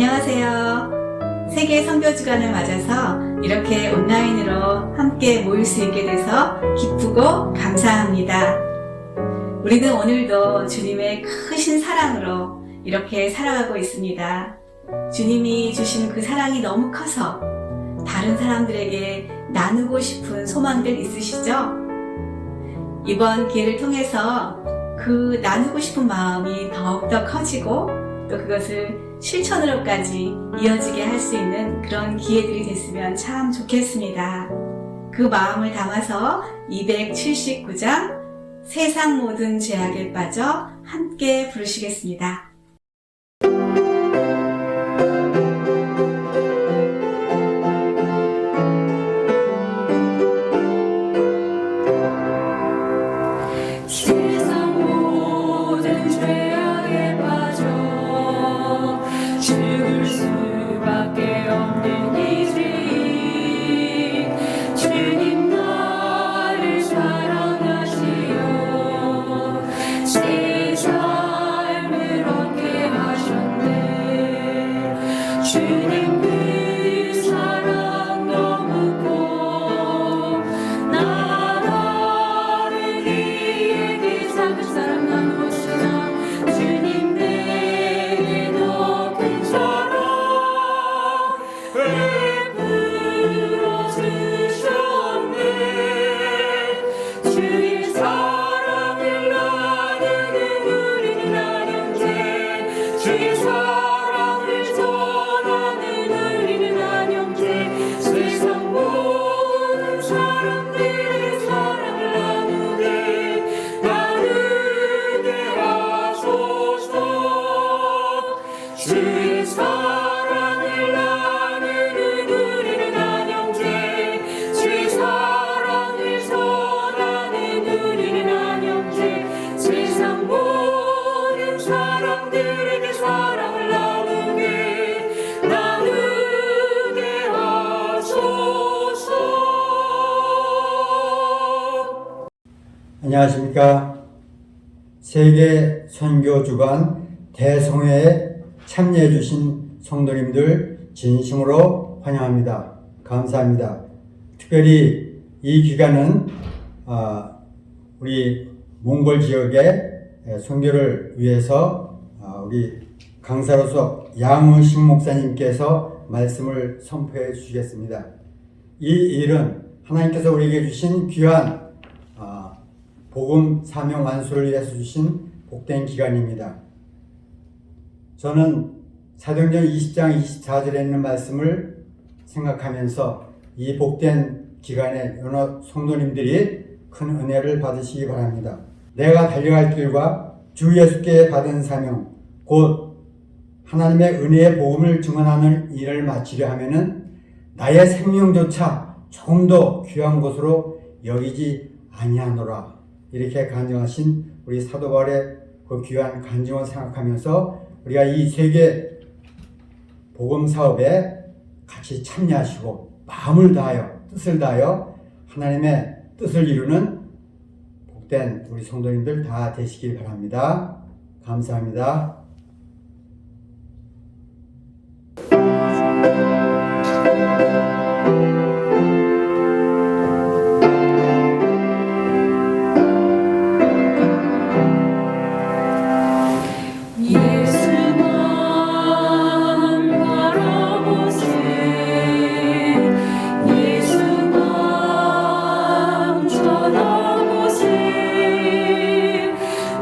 안녕하세요. 세계 선교주간을 맞아서 이렇게 온라인으로 함께 모일 수 있게 돼서 기쁘고 감사합니다. 우리는 오늘도 주님의 크신 사랑으로 이렇게 살아가고 있습니다. 주님이 주신 그 사랑이 너무 커서 다른 사람들에게 나누고 싶은 소망들 있으시죠? 이번 기회를 통해서 그 나누고 싶은 마음이 더욱더 커지고 또 그것을 실천으로까지 이어지게 할 수 있는 그런 기회들이 됐으면 참 좋겠습니다. 그 마음을 담아서 279장 세상 모든 죄악에 빠져 함께 부르시겠습니다. 안녕하십니까. 세계 선교주간 대성회에 참여해 주신 성도님들 진심으로 환영합니다. 감사합니다. 특별히 이 기간은 우리 몽골 지역의 선교를 위해서 우리 강사로서 양의식 목사님께서 말씀을 선포해 주시겠습니다. 이 일은 하나님께서 우리에게 주신 귀한 복음 사명 완수를 위해서 주신 복된 기간입니다. 저는 사도행전 20장 24절에 있는 말씀을 생각하면서 이 복된 기간에 여러 성도님들이 큰 은혜를 받으시기 바랍니다. 내가 달려갈 길과 주 예수께 받은 사명 곧 하나님의 은혜의 복음을 증언하는 일을 마치려 하면은 나의 생명조차 조금 더 귀한 것으로 여기지 아니하노라. 이렇게 간증하신 우리 사도 바울의 그 귀한 간증을 생각하면서 우리가 이 세계 복음 사업에 같이 참여하시고 마음을 다하여 뜻을 다하여 하나님의 뜻을 이루는 복된 우리 성도님들 다 되시길 바랍니다. 감사합니다.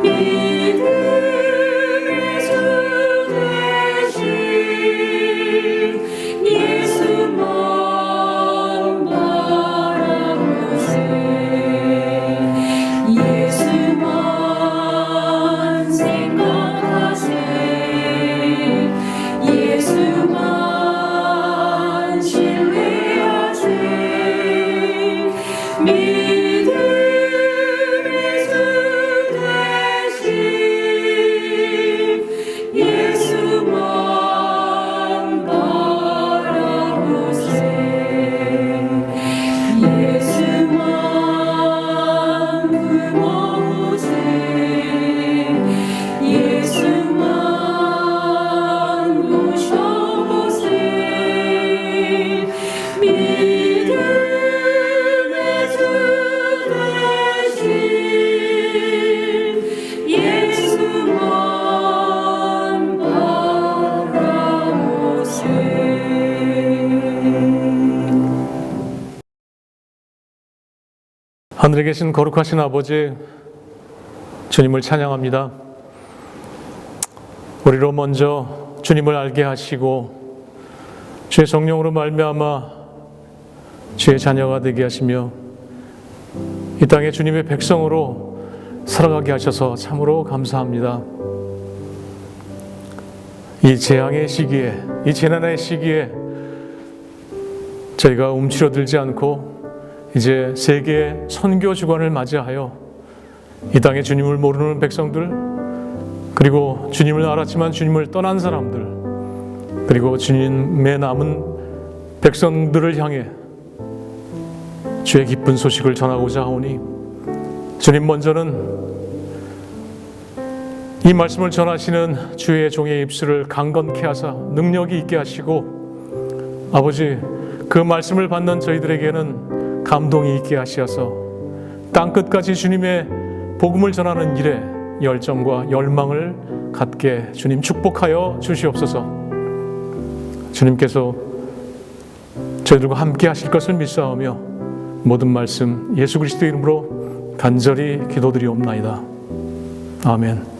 믿음의 하늘에 계신 거룩하신 아버지, 주님을 찬양합니다. 우리로 먼저 주님을 알게 하시고 주의 성령으로 말미암아 주의 자녀가 되게 하시며 이 땅에 주님의 백성으로 살아가게 하셔서 참으로 감사합니다. 이 재앙의 시기에, 이 재난의 시기에 저희가 움츠러들지 않고 이제 세계의 선교 주간을 맞이하여 이 땅에 주님을 모르는 백성들, 그리고 주님을 알았지만 주님을 떠난 사람들, 그리고 주님의 남은 백성들을 향해 주의 기쁜 소식을 전하고자 하오니 주님 먼저는 이 말씀을 전하시는 주의 종의 입술을 강건케 하사 능력이 있게 하시고 아버지, 그 말씀을 받는 저희들에게는 감동이 있게 하시어서 땅끝까지 주님의 복음을 전하는 일에 열정과 열망을 갖게 주님 축복하여 주시옵소서. 주님께서 저희들과 함께 하실 것을 믿사오며 모든 말씀 예수 그리스도의 이름으로 간절히 기도드리옵나이다. 아멘.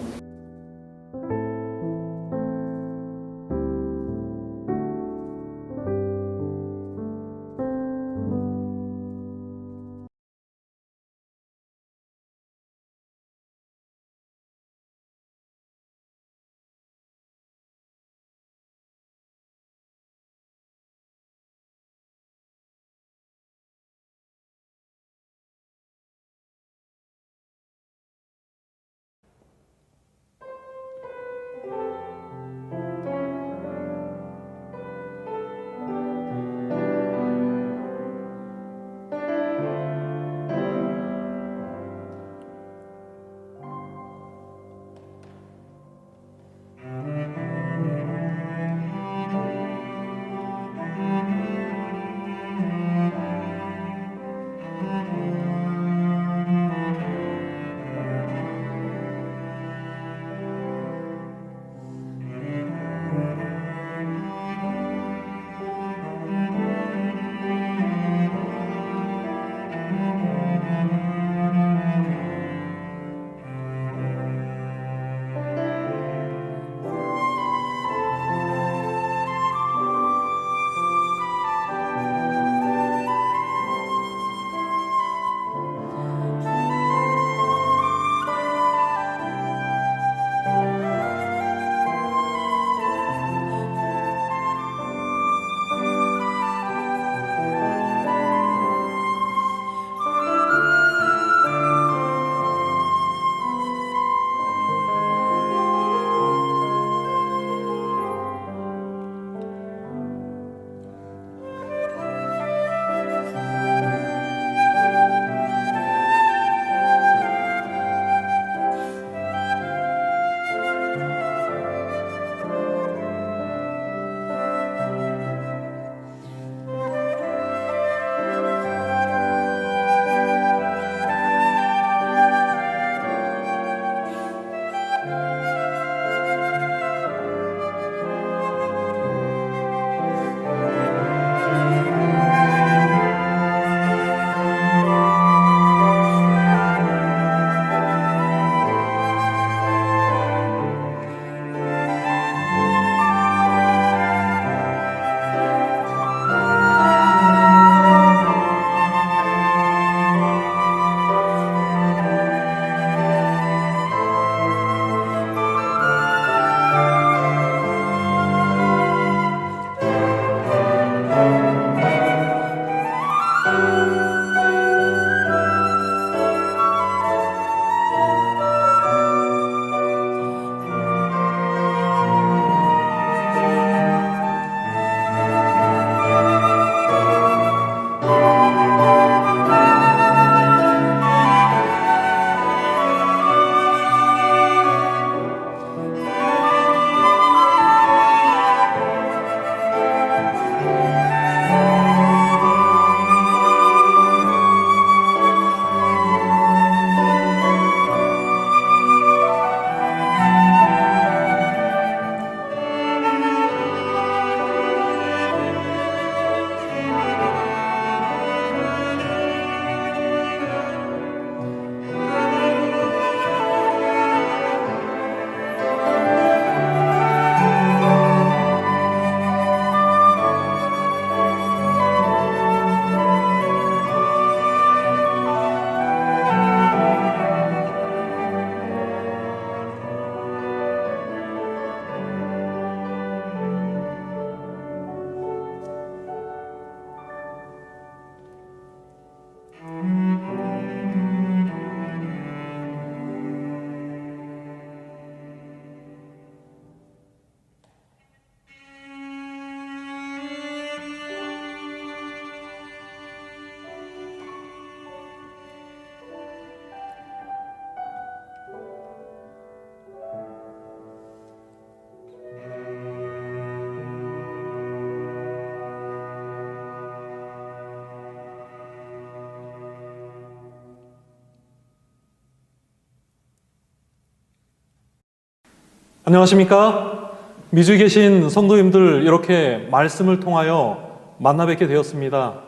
안녕하십니까? 미주에 계신 성도님들 이렇게 말씀을 통하여 만나 뵙게 되었습니다.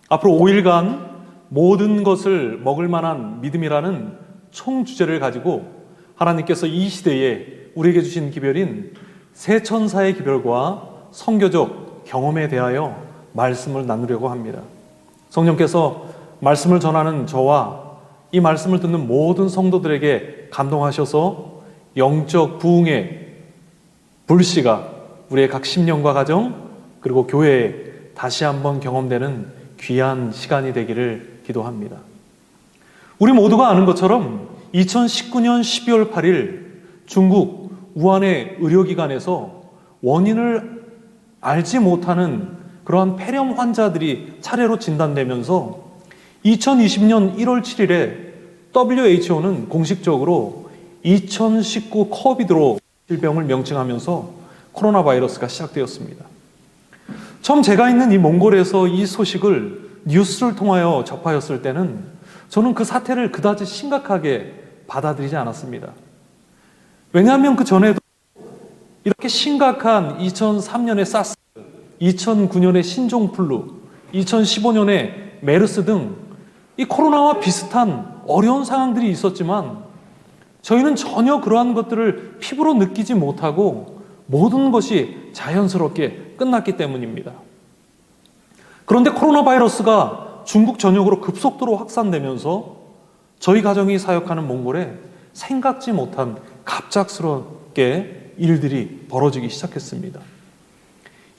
앞으로 5일간 모든 것을 먹을 만한 믿음이라는 총 주제를 가지고 하나님께서 이 시대에 우리에게 주신 기별인 새 천사의 기별과 선교적 경험에 대하여 말씀을 나누려고 합니다. 성령께서 말씀을 전하는 저와 이 말씀을 듣는 모든 성도들에게 감동하셔서 영적 부흥의 불씨가 우리의 각 심령과 가정 그리고 교회에 다시 한번 경험되는 귀한 시간이 되기를 기도합니다. 우리 모두가 아는 것처럼 2019년 12월 8일 중국 우한의 의료기관에서 원인을 알지 못하는 그러한 폐렴 환자들이 차례로 진단되면서 2020년 1월 7일에 WHO는 공식적으로 2019 코비드로 질병을 명칭하면서 코로나 바이러스가 시작되었습니다. 처음 제가 있는 이 몽골에서 이 소식을 뉴스를 통하여 접하였을 때는 저는 그 사태를 그다지 심각하게 받아들이지 않았습니다. 왜냐하면 그 전에도 이렇게 심각한 2003년의 사스, 2009년의 신종플루, 2015년의 메르스 등 이 코로나와 비슷한 어려운 상황들이 있었지만 저희는 전혀 그러한 것들을 피부로 느끼지 못하고 모든 것이 자연스럽게 끝났기 때문입니다. 그런데 코로나 바이러스가 중국 전역으로 급속도로 확산되면서 저희 가정이 사역하는 몽골에 생각지 못한 갑작스럽게 일들이 벌어지기 시작했습니다.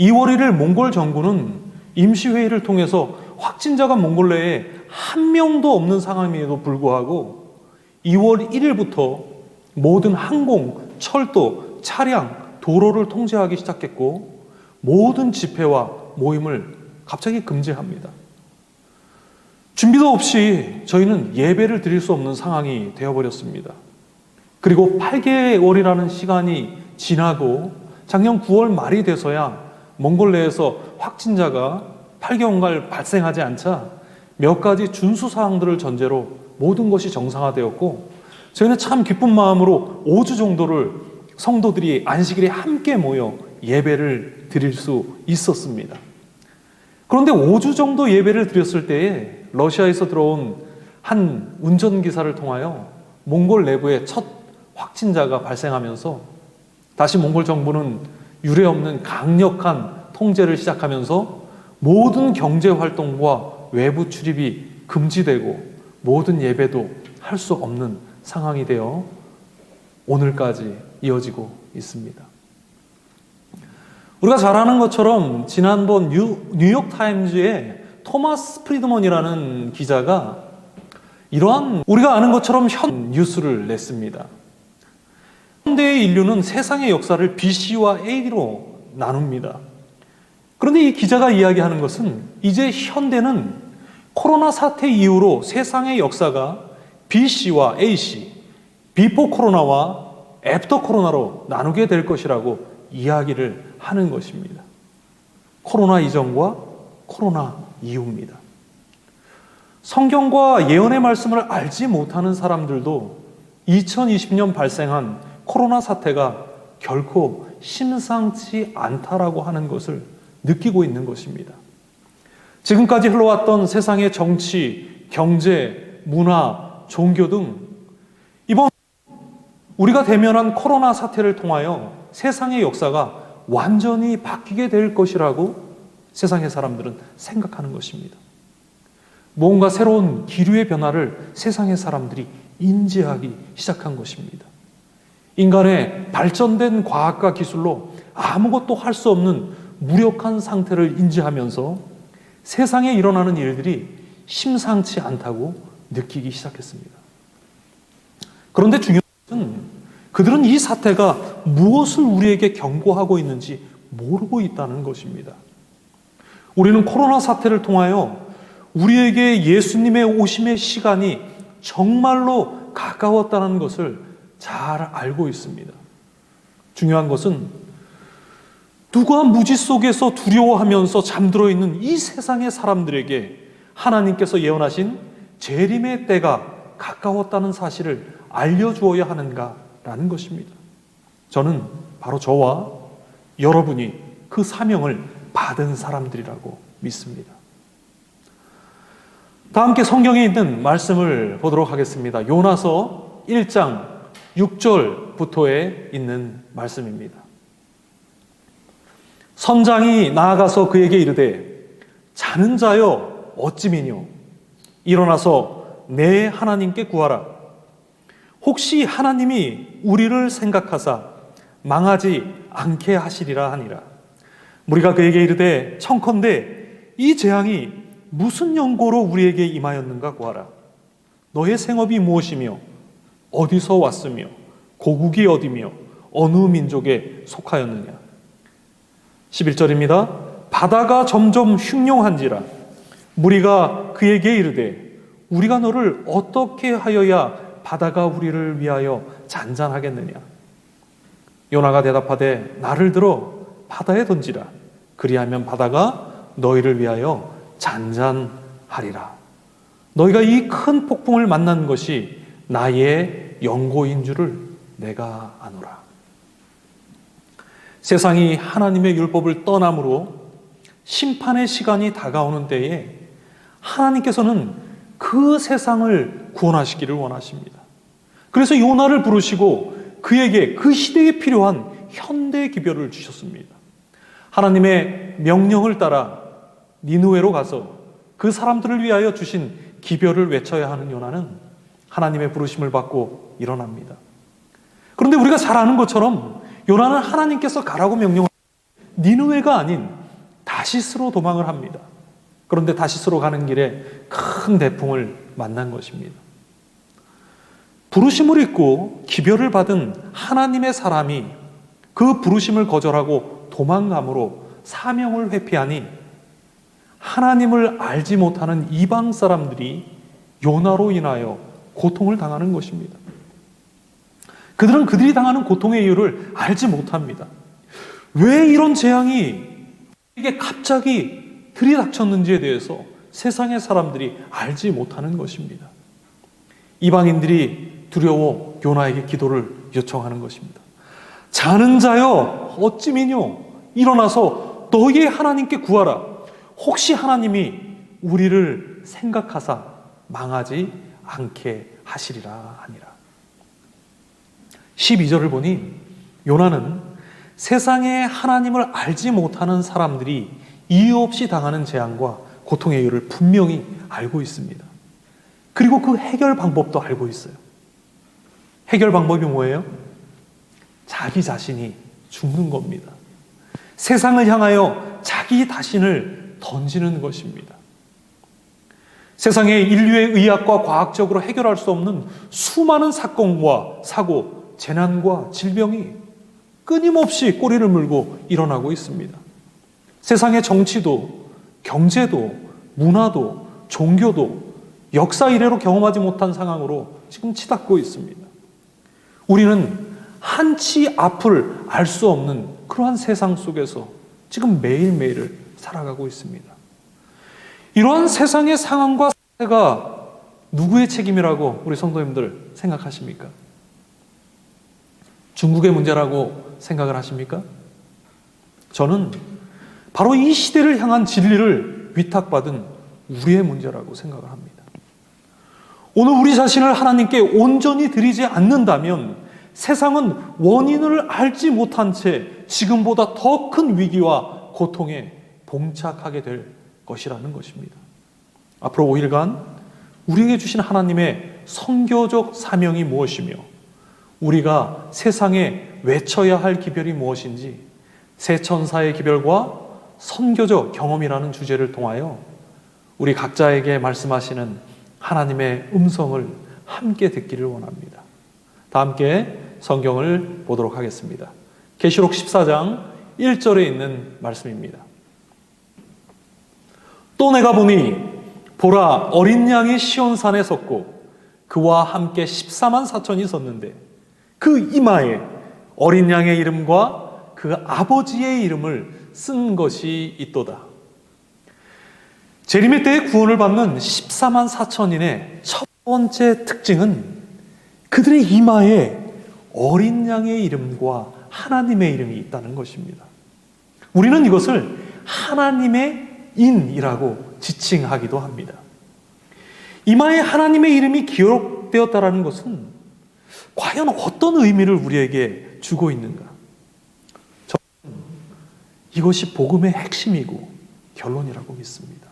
2월 1일 몽골 정부는 임시회의를 통해서 확진자가 몽골 내에 한 명도 없는 상황임에도 불구하고 2월 1일부터 모든 항공, 철도, 차량, 도로를 통제하기 시작했고 모든 집회와 모임을 갑자기 금지합니다. 준비도 없이 저희는 예배를 드릴 수 없는 상황이 되어버렸습니다. 그리고 8개월이라는 시간이 지나고 작년 9월 말이 돼서야 몽골 내에서 확진자가 8개월 발생하지 않자 몇 가지 준수사항들을 전제로 모든 것이 정상화되었고 저희는 참 기쁜 마음으로 5주 정도를 성도들이 안식일에 함께 모여 예배를 드릴 수 있었습니다. 그런데 5주 정도 예배를 드렸을 때에 러시아에서 들어온 한 운전기사를 통하여 몽골 내부에 첫 확진자가 발생하면서 다시 몽골 정부는 유례없는 강력한 통제를 시작하면서 모든 경제활동과 외부 출입이 금지되고 모든 예배도 할 수 없는 상황이 되어 오늘까지 이어지고 있습니다. 우리가 잘 아는 것처럼 지난번 뉴욕타임즈의 토마스 프리드먼이라는 기자가 이러한 우리가 아는 것처럼 현 뉴스를 냈습니다. 현대의 인류는 세상의 역사를 BC와 AD로 나눕니다. 그런데 이 기자가 이야기하는 것은 이제 현대는 코로나 사태 이후로 세상의 역사가 BC와 AC, 비포 코로나와 애프터 코로나로 나누게 될 것이라고 이야기를 하는 것입니다. 코로나 이전과 코로나 이후입니다. 성경과 예언의 말씀을 알지 못하는 사람들도 2020년 발생한 코로나 사태가 결코 심상치 않다라고 하는 것을 느끼고 있는 것입니다. 지금까지 흘러왔던 세상의 정치, 경제, 문화, 종교 등 이번 우리가 대면한 코로나 사태를 통하여 세상의 역사가 완전히 바뀌게 될 것이라고 세상의 사람들은 생각하는 것입니다. 뭔가 새로운 기류의 변화를 세상의 사람들이 인지하기 시작한 것입니다. 인간의 발전된 과학과 기술로 아무것도 할 수 없는 무력한 상태를 인지하면서 세상에 일어나는 일들이 심상치 않다고 느끼기 시작했습니다. 그런데 중요한 것은 그들은 이 사태가 무엇을 우리에게 경고하고 있는지 모르고 있다는 것입니다. 우리는 코로나 사태를 통하여 우리에게 예수님의 오심의 시간이 정말로 가까웠다는 것을 잘 알고 있습니다. 중요한 것은 누가 무지 속에서 두려워하면서 잠들어 있는 이 세상의 사람들에게 하나님께서 예언하신 재림의 때가 가까웠다는 사실을 알려주어야 하는가라는 것입니다. 저는 바로 저와 여러분이 그 사명을 받은 사람들이라고 믿습니다. 다 함께 성경에 있는 말씀을 보도록 하겠습니다. 요나서 1장 6절부터에 있는 말씀입니다. 선장이 나아가서 그에게 이르되 자는 자여 어찌미뇨 일어나서 내 하나님께 구하라. 혹시 하나님이 우리를 생각하사 망하지 않게 하시리라 하니라. 무리가 그에게 이르되 청컨대 이 재앙이 무슨 연고로 우리에게 임하였는가 구하라. 너의 생업이 무엇이며 어디서 왔으며 고국이 어디며 어느 민족에 속하였느냐. 11절입니다. 바다가 점점 흉룡한지라. 무리가 그에게 이르되 우리가 너를 어떻게 하여야 바다가 우리를 위하여 잔잔하겠느냐. 요나가 대답하되 나를 들어 바다에 던지라. 그리하면 바다가 너희를 위하여 잔잔하리라. 너희가 이 큰 폭풍을 만난 것이 나의 연고인 줄을 내가 아노라. 세상이 하나님의 율법을 떠남으로 심판의 시간이 다가오는 때에 하나님께서는 그 세상을 구원하시기를 원하십니다. 그래서 요나를 부르시고 그에게 그 시대에 필요한 현대 기별을 주셨습니다. 하나님의 명령을 따라 니느웨로 가서 그 사람들을 위하여 주신 기별을 외쳐야 하는 요나는 하나님의 부르심을 받고 일어납니다. 그런데 우리가 잘 아는 것처럼 요나는 하나님께서 가라고 명령을 니느웨가 아닌 다시스로 도망을 합니다. 그런데 다시스로 가는 길에 큰 대풍을 만난 것입니다. 부르심을 잊고 기별을 받은 하나님의 사람이 그 부르심을 거절하고 도망감으로 사명을 회피하니 하나님을 알지 못하는 이방 사람들이 요나로 인하여 고통을 당하는 것입니다. 그들은 그들이 당하는 고통의 이유를 알지 못합니다. 왜 이런 재앙이 이게 갑자기 들이닥쳤는지에 대해서 세상의 사람들이 알지 못하는 것입니다. 이방인들이 두려워 요나에게 기도를 요청하는 것입니다. 자는 자여 어찌미뇨 일어나서 너희의 하나님께 구하라. 혹시 하나님이 우리를 생각하사 망하지 않게 하시리라 하니라. 12절을 보니 요나는 세상에 하나님을 알지 못하는 사람들이 이유 없이 당하는 재앙과 고통의 이유를 분명히 알고 있습니다. 그리고 그 해결 방법도 알고 있어요. 해결 방법이 뭐예요? 자기 자신이 죽는 겁니다. 세상을 향하여 자기 자신을 던지는 것입니다. 세상의 인류의 의학과 과학적으로 해결할 수 없는 수많은 사건과 사고, 재난과 질병이 끊임없이 꼬리를 물고 일어나고 있습니다. 세상의 정치도, 경제도, 문화도, 종교도 역사 이래로 경험하지 못한 상황으로 지금 치닫고 있습니다. 우리는 한치 앞을 알 수 없는 그러한 세상 속에서 지금 매일매일을 살아가고 있습니다. 이러한 세상의 상황과 사태가 누구의 책임이라고 우리 성도님들 생각하십니까? 중국의 문제라고 생각을 하십니까? 저는 바로 이 시대를 향한 진리를 위탁받은 우리의 문제라고 생각을 합니다. 오늘 우리 자신을 하나님께 온전히 드리지 않는다면 세상은 원인을 알지 못한 채 지금보다 더 큰 위기와 고통에 봉착하게 될 것이라는 것입니다. 앞으로 5일간 우리에게 주신 하나님의 선교적 사명이 무엇이며 우리가 세상에 외쳐야 할 기별이 무엇인지 새 천사의 기별과 선교적 경험이라는 주제를 통하여 우리 각자에게 말씀하시는 하나님의 음성을 함께 듣기를 원합니다. 다 함께 성경을 보도록 하겠습니다. 계시록 14장 1절에 있는 말씀입니다. 또 내가 보니 보라 어린 양이 시온산에 섰고 그와 함께 14만 4천이 섰는데 그 이마에 어린 양의 이름과 그 아버지의 이름을 쓴 것이 있도다. 재림의 때에 구원을 받는 14만 4천인의 첫 번째 특징은 그들의 이마에 어린 양의 이름과 하나님의 이름이 있다는 것입니다. 우리는 이것을 하나님의 인이라고 지칭하기도 합니다. 이마에 하나님의 이름이 기록되었다는 것은 과연 어떤 의미를 우리에게 주고 있는가? 저는 이것이 복음의 핵심이고 결론이라고 믿습니다.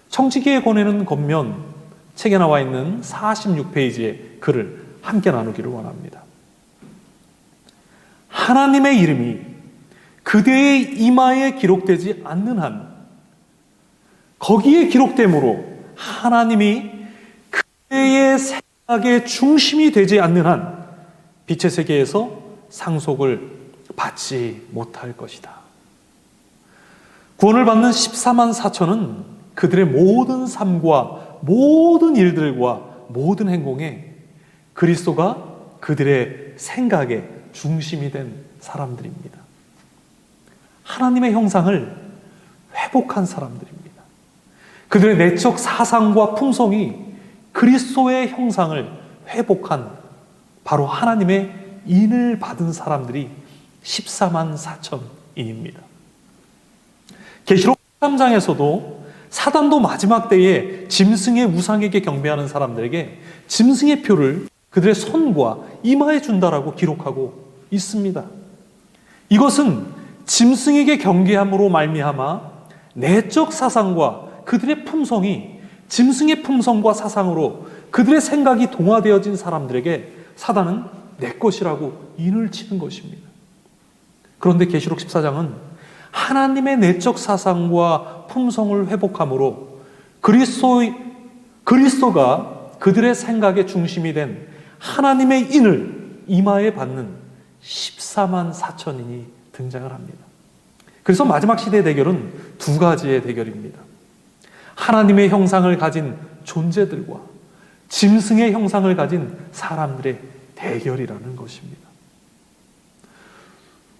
청지기의 권해는 겉면 책에 나와 있는 46페이지의 글을 함께 나누기를 원합니다. 하나님의 이름이 그대의 이마에 기록되지 않는 한 거기에 기록됨으로 하나님이 그대의 생각의 중심이 되지 않는 한 빛의 세계에서 상속을 받지 못할 것이다. 구원을 받는 14만 4천은 그들의 모든 삶과 모든 일들과 모든 행동에 그리스도가 그들의 생각의 중심이 된 사람들입니다. 하나님의 형상을 회복한 사람들입니다. 그들의 내적 사상과 품성이 그리스도의 형상을 회복한 바로 하나님의 인을 받은 사람들이 14만 4천인입니다. 계시록 3장에서도 사단도 마지막 때에 짐승의 우상에게 경배하는 사람들에게 짐승의 표를 그들의 손과 이마에 준다라고 기록하고 있습니다. 이것은 짐승에게 경배함으로 말미암아 내적 사상과 그들의 품성이 짐승의 품성과 사상으로 그들의 생각이 동화되어진 사람들에게 사단은 내 것이라고 인을 치는 것입니다. 그런데 계시록 14장은 하나님의 내적 사상과 품성을 회복함으로 그리스도가 그들의 생각의 중심이 된 하나님의 인을 이마에 받는 14만 4천인이 등장을 합니다. 그래서 마지막 시대의 대결은 두 가지의 대결입니다. 하나님의 형상을 가진 존재들과 짐승의 형상을 가진 사람들의 대결이라는 것입니다.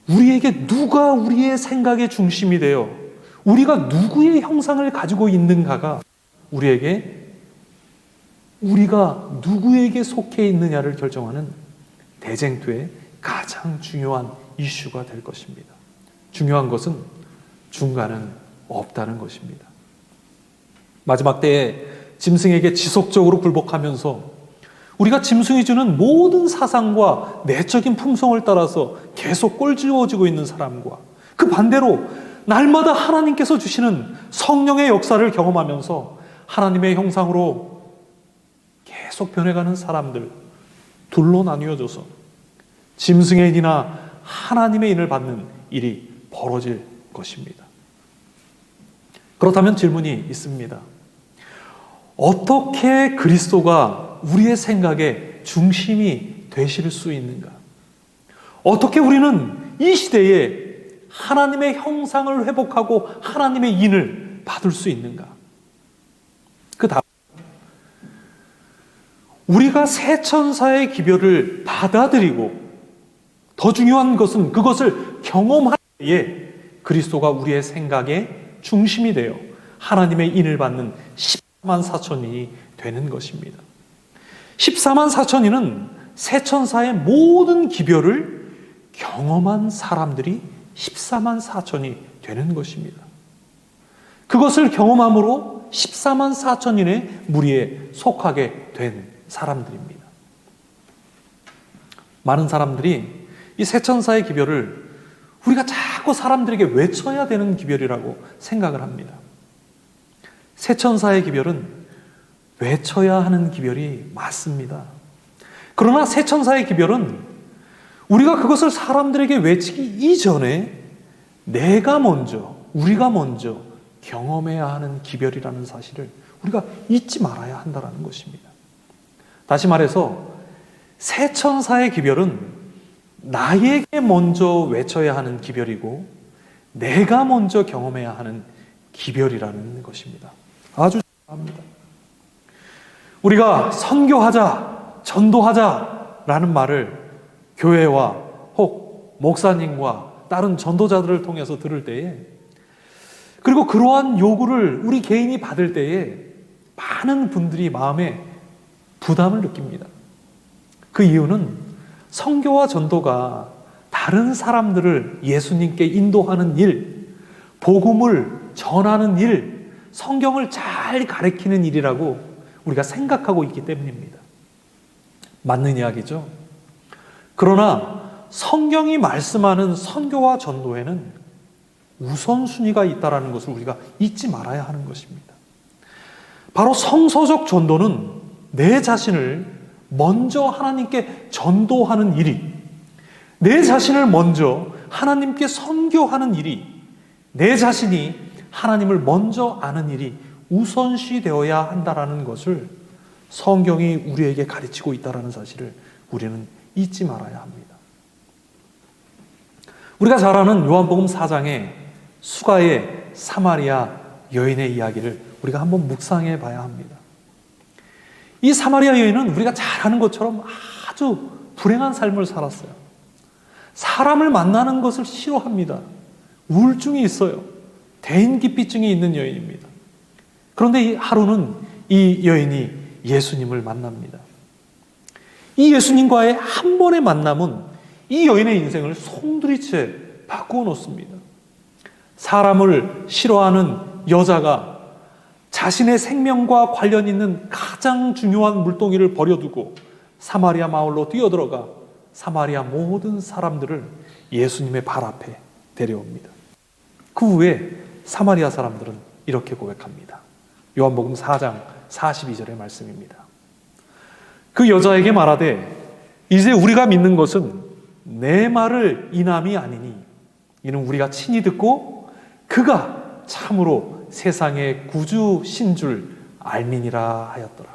우리에게 누가 우리의 생각의 중심이 되어 우리가 누구의 형상을 가지고 있는가가 우리가 누구에게 속해 있느냐를 결정하는 대쟁투의 가장 중요한 이슈가 될 것입니다. 중요한 것은 중간은 없다는 것입니다. 마지막 때에 짐승에게 지속적으로 굴복하면서 우리가 짐승이 주는 모든 사상과 내적인 품성을 따라서 계속 꼴지워지고 있는 사람과 그 반대로 날마다 하나님께서 주시는 성령의 역사를 경험하면서 하나님의 형상으로 계속 변해가는 사람들 둘로 나뉘어져서 짐승의 인이나 하나님의 인을 받는 일이 벌어질 것입니다. 그렇다면 질문이 있습니다. 어떻게 그리스도가 우리의 생각의 중심이 되실 수 있는가? 어떻게 우리는 이 시대에 하나님의 형상을 회복하고 하나님의 인을 받을 수 있는가? 그 다음, 우리가 새 천사의 기별을 받아들이고 더 중요한 것은 그것을 경험할 때에 그리스도가 우리의 생각의 중심이 되어 하나님의 인을 받는 14만 4천인이 되는 것입니다. 14만 4천인은 새 천사의 모든 기별을 경험한 사람들이 14만 4천이 되는 것입니다. 그것을 경험함으로 14만 4천인의 무리에 속하게 된 사람들입니다. 많은 사람들이 이 새 천사의 기별을 우리가 자꾸 사람들에게 외쳐야 되는 기별이라고 생각을 합니다. 새 천사의 기별은 외쳐야 하는 기별이 맞습니다. 그러나 새 천사의 기별은 우리가 그것을 사람들에게 외치기 이전에 우리가 먼저 경험해야 하는 기별이라는 사실을 우리가 잊지 말아야 한다는 것입니다. 다시 말해서 새 천사의 기별은 나에게 먼저 외쳐야 하는 기별이고 내가 먼저 경험해야 하는 기별이라는 것입니다. 아주 중요합니다. 우리가 선교하자, 전도하자라는 말을 교회와 혹 목사님과 다른 전도자들을 통해서 들을 때에 그리고 그러한 요구를 우리 개인이 받을 때에 많은 분들이 마음에 부담을 느낍니다. 그 이유는 선교와 전도가 다 다른 사람들을 예수님께 인도하는 일, 복음을 전하는 일, 성경을 잘 가르치는 일이라고 우리가 생각하고 있기 때문입니다. 맞는 이야기죠. 그러나 성경이 말씀하는 선교와 전도에는 우선순위가 있다는 것을 우리가 잊지 말아야 하는 것입니다. 바로 성서적 전도는 내 자신을 먼저 하나님께 전도하는 일이, 내 자신을 먼저 하나님께 선교하는 일이, 내 자신이 하나님을 먼저 아는 일이 우선시 되어야 한다는 것을 성경이 우리에게 가르치고 있다는 사실을 우리는 잊지 말아야 합니다. 우리가 잘 아는 요한복음 4장의 수가의 사마리아 여인의 이야기를 우리가 한번 묵상해 봐야 합니다. 이 사마리아 여인은 우리가 잘 아는 것처럼 아주 불행한 삶을 살았어요. 사람을 만나는 것을 싫어합니다. 우울증이 있어요. 대인기피증이 있는 여인입니다. 그런데 하루는 이 여인이 예수님을 만납니다. 이 예수님과의 한 번의 만남은 이 여인의 인생을 송두리째 바꾸어 놓습니다. 사람을 싫어하는 여자가 자신의 생명과 관련 있는 가장 중요한 물동이를 버려두고 사마리아 마을로 뛰어들어가 사마리아 모든 사람들을 예수님의 발 앞에 데려옵니다. 그 후에 사마리아 사람들은 이렇게 고백합니다. 요한복음 4장 42절의 말씀입니다. 그 여자에게 말하되 이제 우리가 믿는 것은 내 말을 인함이 아니니 이는 우리가 친히 듣고 그가 참으로 세상의 구주신 줄 알미니라 하였더라.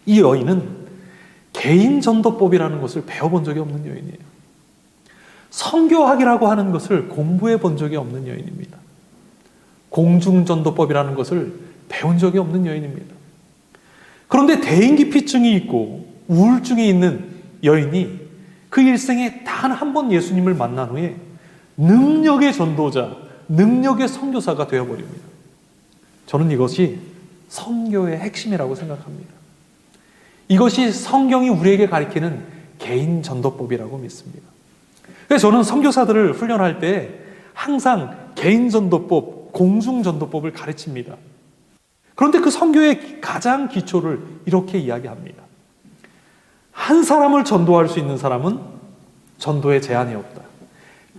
이 여인은 개인 전도법이라는 것을 배워본 적이 없는 여인이에요. 선교학이라고 하는 것을 공부해 본 적이 없는 여인입니다. 공중전도법이라는 것을 배운 적이 없는 여인입니다. 그런데 대인기피증이 있고 우울증이 있는 여인이 그 일생에 단 한 번 예수님을 만난 후에 능력의 전도자, 능력의 선교사가 되어버립니다. 저는 이것이 선교의 핵심이라고 생각합니다. 이것이 성경이 우리에게 가르치는 개인 전도법이라고 믿습니다. 그래서 저는 선교사들을 훈련할 때 항상 개인 전도법, 공중 전도법을 가르칩니다. 그런데 그 선교의 가장 기초를 이렇게 이야기합니다. 한 사람을 전도할 수 있는 사람은 전도에 제한이 없다.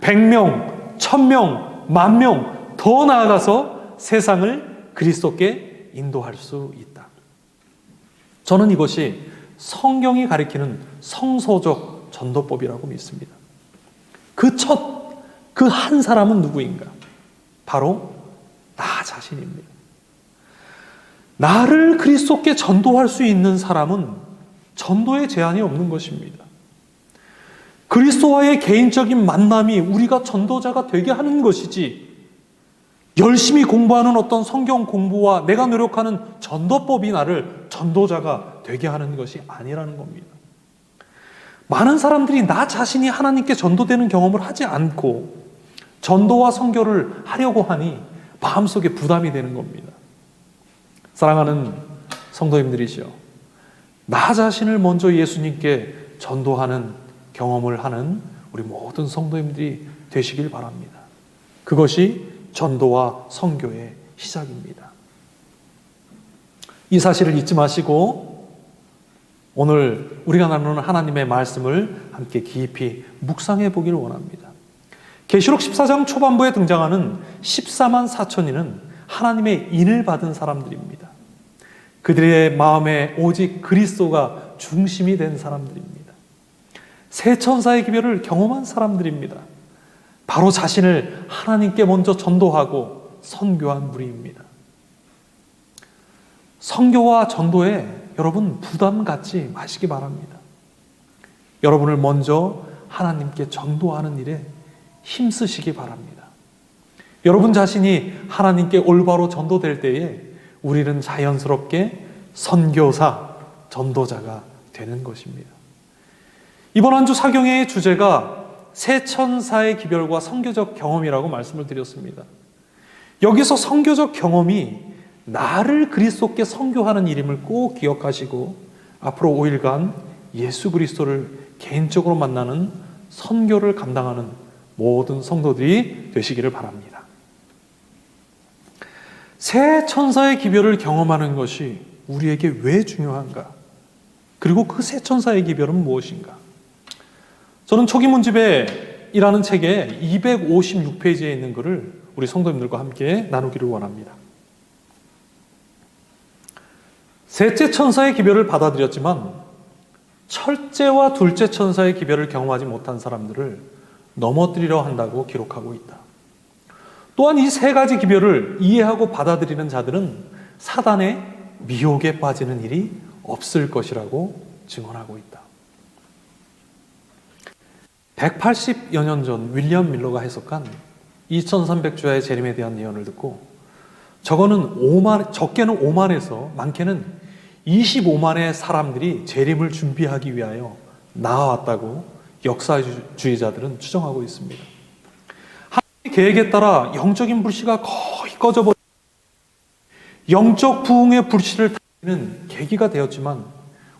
100명, 1000명, 10,000명 더 나아가서 세상을 그리스도께 인도할 수 있다. 저는 이것이 성경이 가리키는 성서적 전도법이라고 믿습니다. 그 한 사람은 누구인가? 바로 나 자신입니다. 나를 그리스도께 전도할 수 있는 사람은 전도에 제한이 없는 것입니다. 그리스도와의 개인적인 만남이 우리가 전도자가 되게 하는 것이지, 열심히 공부하는 어떤 성경 공부와 내가 노력하는 전도법이 나를 전도자가 되게 하는 것이 아니라는 겁니다. 많은 사람들이 나 자신이 하나님께 전도되는 경험을 하지 않고 전도와 선교를 하려고 하니 마음속에 부담이 되는 겁니다. 사랑하는 성도님들이시여, 나 자신을 먼저 예수님께 전도하는 경험을 하는 우리 모든 성도님들이 되시길 바랍니다. 그것이 전도와 선교의 시작입니다. 이 사실을 잊지 마시고 오늘 우리가 나누는 하나님의 말씀을 함께 깊이 묵상해 보기를 원합니다. 계시록 14장 초반부에 등장하는 14만 4천인은 하나님의 인을 받은 사람들입니다. 그들의 마음에 오직 그리스도가 중심이 된 사람들입니다. 새 천사의 기별을 경험한 사람들입니다. 바로 자신을 하나님께 먼저 전도하고 선교한 무리입니다. 선교와 전도에 여러분 부담 갖지 마시기 바랍니다. 여러분을 먼저 하나님께 전도하는 일에 힘쓰시기 바랍니다. 여러분 자신이 하나님께 올바로 전도될 때에 우리는 자연스럽게 선교사, 전도자가 되는 것입니다. 이번 한 주 사경의 주제가 새 천사의 기별과 선교적 경험이라고 말씀을 드렸습니다. 여기서 선교적 경험이 나를 그리스도께 선교하는 일임을 꼭 기억하시고 앞으로 5일간 예수 그리스도를 개인적으로 만나는 선교를 감당하는 모든 성도들이 되시기를 바랍니다. 새 천사의 기별을 경험하는 것이 우리에게 왜 중요한가? 그리고 그 새 천사의 기별은 무엇인가? 저는 초기문집이라는 책에 256페이지에 있는 글을 우리 성도님들과 함께 나누기를 원합니다. 셋째 천사의 기별을 받아들였지만 첫째와 둘째 천사의 기별을 경험하지 못한 사람들을 넘어뜨리려 한다고 기록하고 있다. 또한 이 세 가지 기별을 이해하고 받아들이는 자들은 사단의 미혹에 빠지는 일이 없을 것이라고 증언하고 있다. 180여 년 전 윌리엄 밀러가 해석한 2300주야의 재림에 대한 예언을 듣고 적게는 5만에서 많게는 25만의 사람들이 재림을 준비하기 위하여 나아왔다고 역사주의자들은 추정하고 있습니다. 하나님의 계획에 따라 영적인 불씨가 거의 꺼져버린 영적 부흥의 불씨를 타는 계기가 되었지만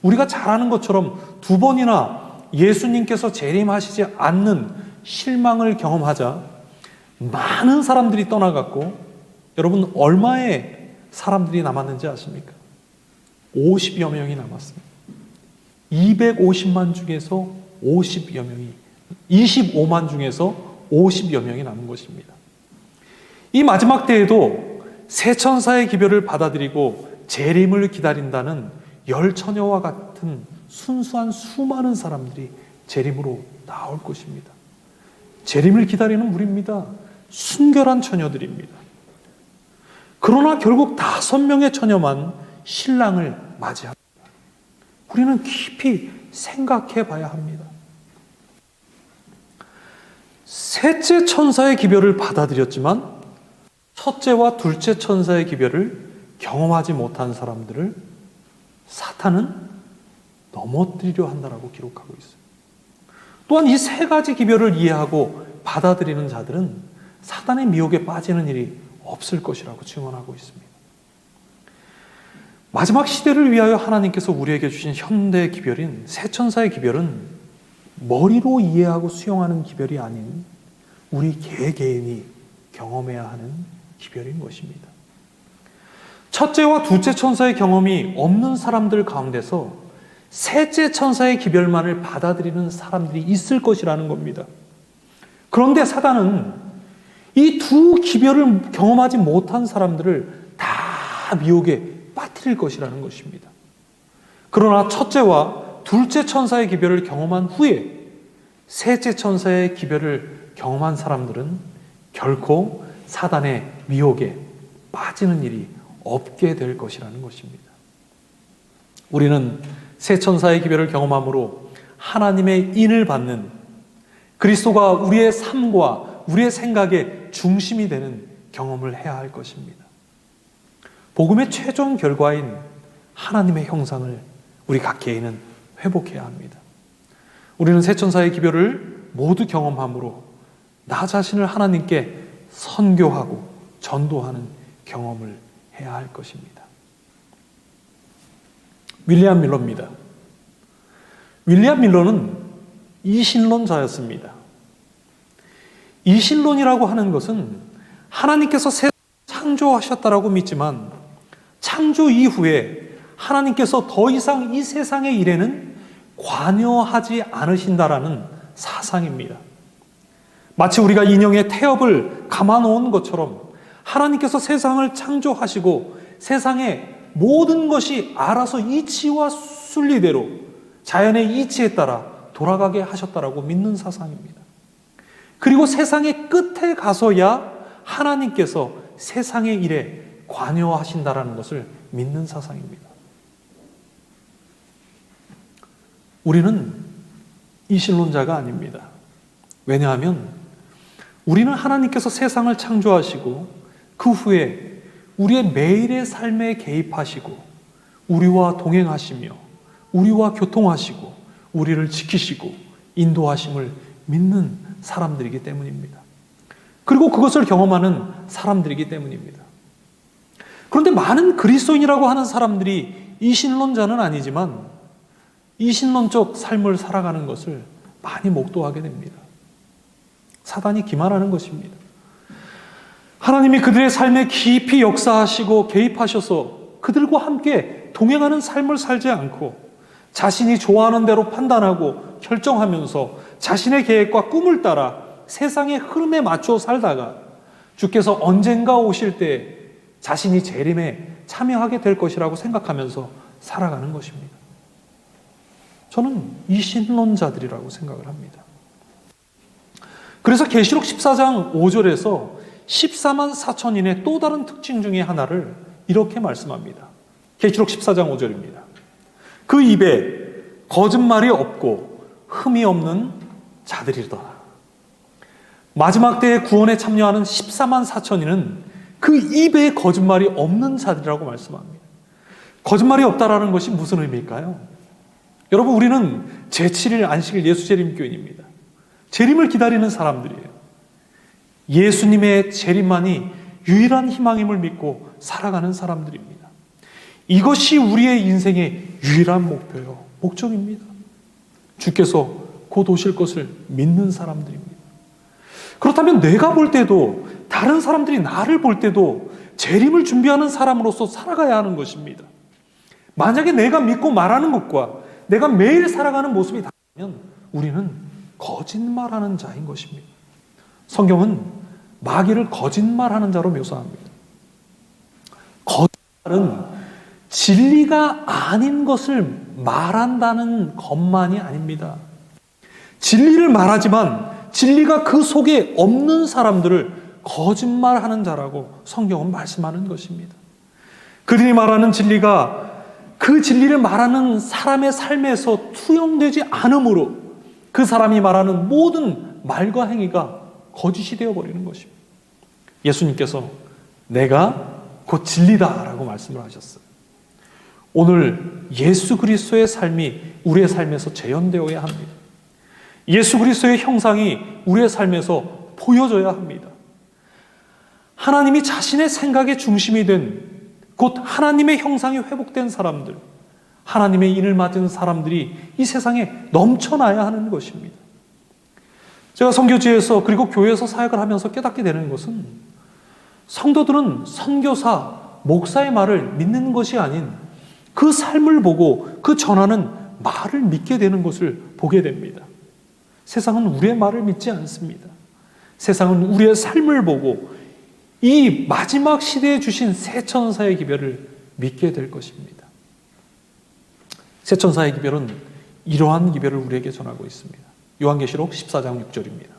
우리가 잘 아는 것처럼 두 번이나 예수님께서 재림하시지 않는 실망을 경험하자 많은 사람들이 떠나갔고, 여러분 얼마의 사람들이 남았는지 아십니까? 50여 명이 남았습니다. 250만 중에서 50여 명이, 25만 중에서 50여 명이 남은 것입니다. 이 마지막 때에도 새 천사의 기별을 받아들이고 재림을 기다린다는 열처녀와 같은 순수한 수많은 사람들이 재림으로 나올 것입니다. 재림을 기다리는 우리입니다. 순결한 처녀들입니다. 그러나 결국 5명의 처녀만 신랑을 맞이합니다. 우리는 깊이 생각해 봐야 합니다. 셋째 천사의 기별을 받아들였지만 첫째와 둘째 천사의 기별을 경험하지 못한 사람들을 사탄은 넘어뜨리려 한다라고 기록하고 있어요. 또한 이 세 가지 기별을 이해하고 받아들이는 자들은 사단의 미혹에 빠지는 일이 없을 것이라고 증언하고 있습니다. 마지막 시대를 위하여 하나님께서 우리에게 주신 현대 기별인 새 천사의 기별은 머리로 이해하고 수용하는 기별이 아닌 우리 개개인이 경험해야 하는 기별인 것입니다. 첫째와 둘째 천사의 경험이 없는 사람들 가운데서 셋째 천사의 기별만을 받아들이는 사람들이 있을 것이라는 겁니다. 그런데 사단은 이 두 기별을 경험하지 못한 사람들을 다 미혹에 빠뜨릴 것이라는 것입니다. 그러나 첫째와 둘째 천사의 기별을 경험한 후에 셋째 천사의 기별을 경험한 사람들은 결코 사단의 미혹에 빠지는 일이 없게 될 것이라는 것입니다. 우리는 새 천사의 기별을 경험함으로 하나님의 인을 받는, 그리스도가 우리의 삶과 우리의 생각의 중심이 되는 경험을 해야 할 것입니다. 복음의 최종 결과인 하나님의 형상을 우리 각 개인은 회복해야 합니다. 우리는 새 천사의 기별을 모두 경험함으로 나 자신을 하나님께 선교하고 전도하는 경험을 해야 할 것입니다. 윌리엄 밀러입니다. 윌리엄 밀러는 이신론자였습니다. 이신론이라고 하는 것은 하나님께서 세상을 창조하셨다라고 믿지만 창조 이후에 하나님께서 더 이상 이 세상의 일에는 관여하지 않으신다라는 사상입니다. 마치 우리가 인형의 태엽을 감아놓은 것처럼 하나님께서 세상을 창조하시고 세상의 모든 것이 알아서 이치와 순리대로 자연의 이치에 따라 돌아가게 하셨다라고 믿는 사상입니다. 그리고 세상의 끝에 가서야 하나님께서 세상의 일에 관여하신다라는 것을 믿는 사상입니다. 우리는 이신론자가 아닙니다. 왜냐하면 우리는 하나님께서 세상을 창조하시고 그 후에 우리의 매일의 삶에 개입하시고 우리와 동행하시며 우리와 교통하시고 우리를 지키시고 인도하심을 믿는 사람들이기 때문입니다. 그리고 그것을 경험하는 사람들이기 때문입니다. 그런데 많은 그리스도인이라고 하는 사람들이 이신론자는 아니지만 이신론적 삶을 살아가는 것을 많이 목도하게 됩니다. 사단이 기만하는 것입니다. 하나님이 그들의 삶에 깊이 역사하시고 개입하셔서 그들과 함께 동행하는 삶을 살지 않고 자신이 좋아하는 대로 판단하고 결정하면서 자신의 계획과 꿈을 따라 세상의 흐름에 맞춰 살다가 주께서 언젠가 오실 때 자신이 재림에 참여하게 될 것이라고 생각하면서 살아가는 것입니다. 저는 이신론자들이라고 생각을 합니다. 그래서 계시록 14장 5절에서 14만 4천인의 또 다른 특징 중에 하나를 이렇게 말씀합니다. 계시록 14장 5절입니다. 그 입에 거짓말이 없고 흠이 없는 자들이더라. 마지막 때의 구원에 참여하는 14만 4천인은 그 입에 거짓말이 없는 자들이라고 말씀합니다. 거짓말이 없다라는 것이 무슨 의미일까요? 여러분, 우리는 제7일 안식일 예수재림교인입니다. 재림을 기다리는 사람들이에요. 예수님의 재림만이 유일한 희망임을 믿고 살아가는 사람들입니다. 이것이 우리의 인생의 유일한 목표요, 목적입니다. 주께서 곧 오실 것을 믿는 사람들입니다. 그렇다면 내가 볼 때도, 다른 사람들이 나를 볼 때도 재림을 준비하는 사람으로서 살아가야 하는 것입니다. 만약에 내가 믿고 말하는 것과 내가 매일 살아가는 모습이 다르면 우리는 거짓말하는 자인 것입니다. 성경은 마귀를 거짓말하는 자로 묘사합니다. 거짓말은 진리가 아닌 것을 말한다는 것만이 아닙니다. 진리를 말하지만 진리가 그 속에 없는 사람들을 거짓말하는 자라고 성경은 말씀하는 것입니다. 그들이 말하는 진리가 그 진리를 말하는 사람의 삶에서 투영되지 않으므로 그 사람이 말하는 모든 말과 행위가 거짓이 되어버리는 것입니다. 예수님께서 내가 곧 진리다라고 말씀을 하셨어요. 오늘 예수 그리스도의 삶이 우리의 삶에서 재현되어야 합니다. 예수 그리스도의 형상이 우리의 삶에서 보여져야 합니다. 하나님이 자신의 생각의 중심이 된, 곧 하나님의 형상이 회복된 사람들, 하나님의 인을 맞은 사람들이 이 세상에 넘쳐나야 하는 것입니다. 제가 선교지에서 그리고 교회에서 사역을 하면서 깨닫게 되는 것은 성도들은 선교사, 목사의 말을 믿는 것이 아닌 그 삶을 보고 그 전하는 말을 믿게 되는 것을 보게 됩니다. 세상은 우리의 말을 믿지 않습니다. 세상은 우리의 삶을 보고 이 마지막 시대에 주신 새 천사의 기별을 믿게 될 것입니다. 새 천사의 기별은 이러한 기별을 우리에게 전하고 있습니다. 요한계시록 14장 6절입니다.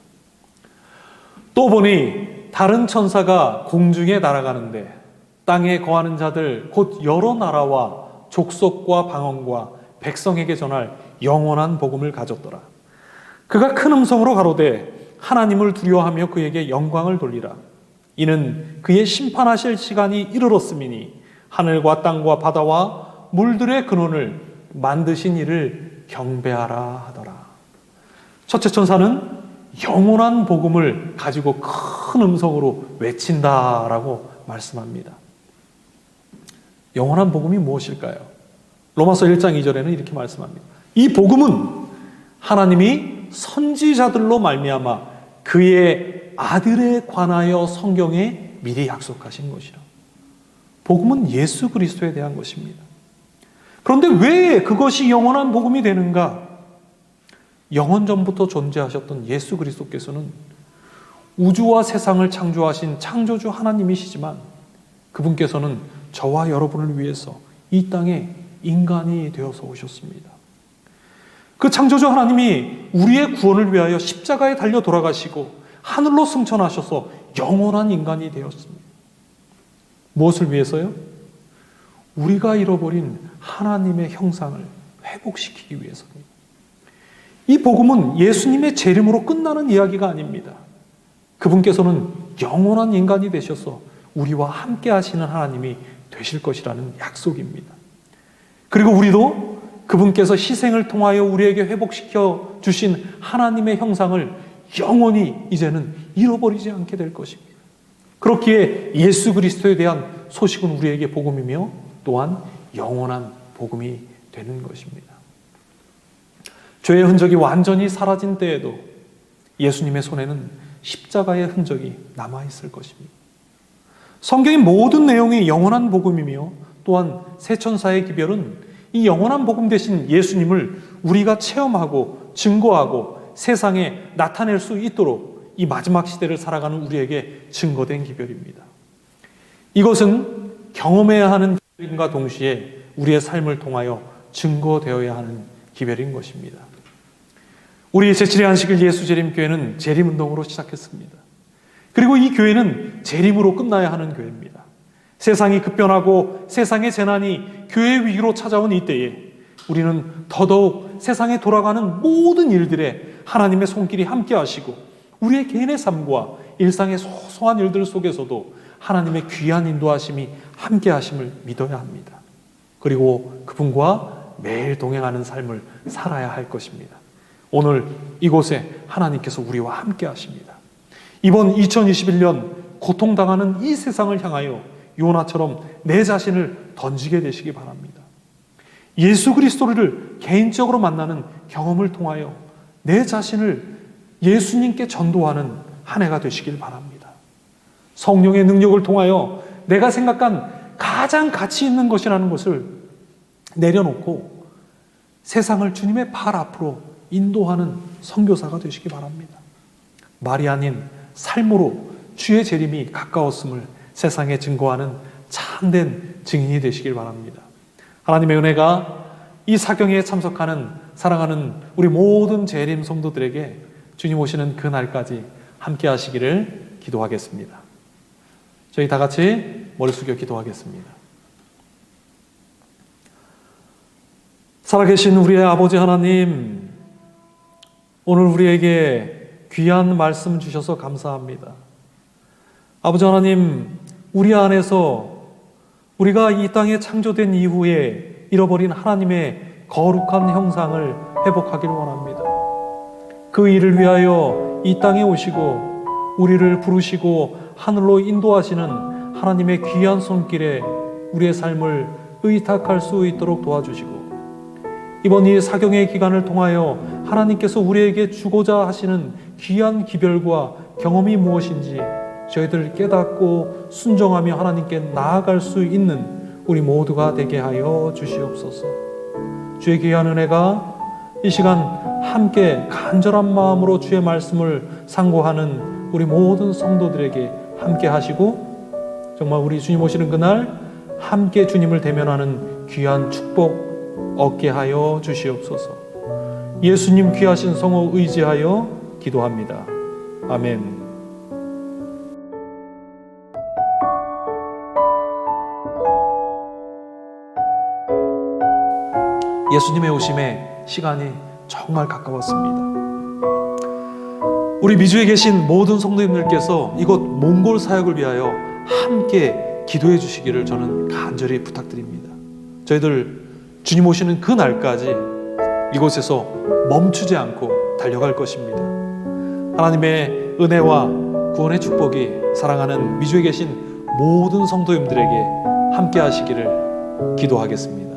또 보니 다른 천사가 공중에 날아가는데 땅에 거하는 자들 곧 여러 나라와 족속과 방언과 백성에게 전할 영원한 복음을 가졌더라. 그가 큰 음성으로 가로되 하나님을 두려워하며 그에게 영광을 돌리라. 이는 그의 심판하실 시간이 이르렀음이니 하늘과 땅과 바다와 물들의 근원을 만드신 이를 경배하라 하더라. 첫째 천사는 영원한 복음을 가지고 큰 음성으로 외친다라고 말씀합니다. 영원한 복음이 무엇일까요? 로마서 1장 2절에는 이렇게 말씀합니다. 이 복음은 하나님이 선지자들로 말미암아 그의 아들에 관하여 성경에 미리 약속하신 것이라. 복음은 예수 그리스도에 대한 것입니다. 그런데 왜 그것이 영원한 복음이 되는가? 영원 전부터 존재하셨던 예수 그리스도께서는 우주와 세상을 창조하신 창조주 하나님이시지만 그분께서는 저와 여러분을 위해서 이 땅에 인간이 되어서 오셨습니다. 그 창조주 하나님이 우리의 구원을 위하여 십자가에 달려 돌아가시고 하늘로 승천하셔서 영원한 인간이 되었습니다. 무엇을 위해서요? 우리가 잃어버린 하나님의 형상을 회복시키기 위해서입니다. 이 복음은 예수님의 재림으로 끝나는 이야기가 아닙니다. 그분께서는 영원한 인간이 되셔서 우리와 함께 하시는 하나님이 되실 것이라는 약속입니다. 그리고 우리도 그분께서 희생을 통하여 우리에게 회복시켜 주신 하나님의 형상을 영원히 이제는 잃어버리지 않게 될 것입니다. 그렇기에 예수 그리스도에 대한 소식은 우리에게 복음이며 또한 영원한 복음이 되는 것입니다. 죄의 흔적이 완전히 사라진 때에도 예수님의 손에는 십자가의 흔적이 남아있을 것입니다. 성경의 모든 내용이 영원한 복음이며 또한 세천사의 기별은 이 영원한 복음 대신 예수님을 우리가 체험하고 증거하고 세상에 나타낼 수 있도록 이 마지막 시대를 살아가는 우리에게 증거된 기별입니다. 이것은 경험해야 하는 기별임과 동시에 우리의 삶을 통하여 증거되어야 하는 기별인 것입니다. 우리 제7회 안식일 예수재림교회는 재림운동으로 시작했습니다. 그리고 이 교회는 재림으로 끝나야 하는 교회입니다. 세상이 급변하고 세상의 재난이 교회 위기로 찾아온 이때에 우리는 더더욱 세상에 돌아가는 모든 일들에 하나님의 손길이 함께 하시고 우리의 개인의 삶과 일상의 소소한 일들 속에서도 하나님의 귀한 인도하심이 함께 하심을 믿어야 합니다. 그리고 그분과 매일 동행하는 삶을 살아야 할 것입니다. 오늘 이곳에 하나님께서 우리와 함께 하십니다. 이번 2021년 고통당하는 이 세상을 향하여 요나처럼 내 자신을 던지게 되시기 바랍니다. 예수 그리스도를 개인적으로 만나는 경험을 통하여 내 자신을 예수님께 전도하는 한 해가 되시길 바랍니다. 성령의 능력을 통하여 내가 생각한 가장 가치 있는 것이라는 것을 내려놓고 세상을 주님의 발 앞으로 인도하는 선교사가 되시기 바랍니다. 말이 아닌 삶으로 주의 재림이 가까웠음을 세상에 증거하는 참된 증인이 되시길 바랍니다. 하나님의 은혜가 이 사경에 참석하는 사랑하는 우리 모든 재림 성도들에게 주님 오시는 그 날까지 함께 하시기를 기도하겠습니다. 저희 다 같이 머리 숙여 기도하겠습니다. 살아계신 우리의 아버지 하나님, 오늘 우리에게 귀한 말씀 주셔서 감사합니다. 아버지 하나님, 우리 안에서 우리가 이 땅에 창조된 이후에 잃어버린 하나님의 거룩한 형상을 회복하길 원합니다. 그 일을 위하여 이 땅에 오시고 우리를 부르시고 하늘로 인도하시는 하나님의 귀한 손길에 우리의 삶을 의탁할 수 있도록 도와주시고 이번 이 사경의 기간을 통하여 하나님께서 우리에게 주고자 하시는 귀한 기별과 경험이 무엇인지 저희들 깨닫고 순종하며 하나님께 나아갈 수 있는 우리 모두가 되게 하여 주시옵소서. 주의 귀한 은혜가 이 시간 함께 간절한 마음으로 주의 말씀을 상고하는 우리 모든 성도들에게 함께 하시고 정말 우리 주님 오시는 그날 함께 주님을 대면하는 귀한 축복 얻게 하여 주시옵소서. 예수님 귀하신 성호 의지하여 기도합니다. 아멘. 예수님의 오심에 시간이 정말 가까웠습니다. 우리 미주에 계신 모든 성도님들께서 이곳 몽골 사역을 위하여 함께 기도해 주시기를 저는 간절히 부탁드립니다. 저희들 주님 오시는 그 날까지 이곳에서 멈추지 않고 달려갈 것입니다. 하나님의 은혜와 구원의 축복이 사랑하는 미주에 계신 모든 성도님들에게 함께 하시기를 기도하겠습니다.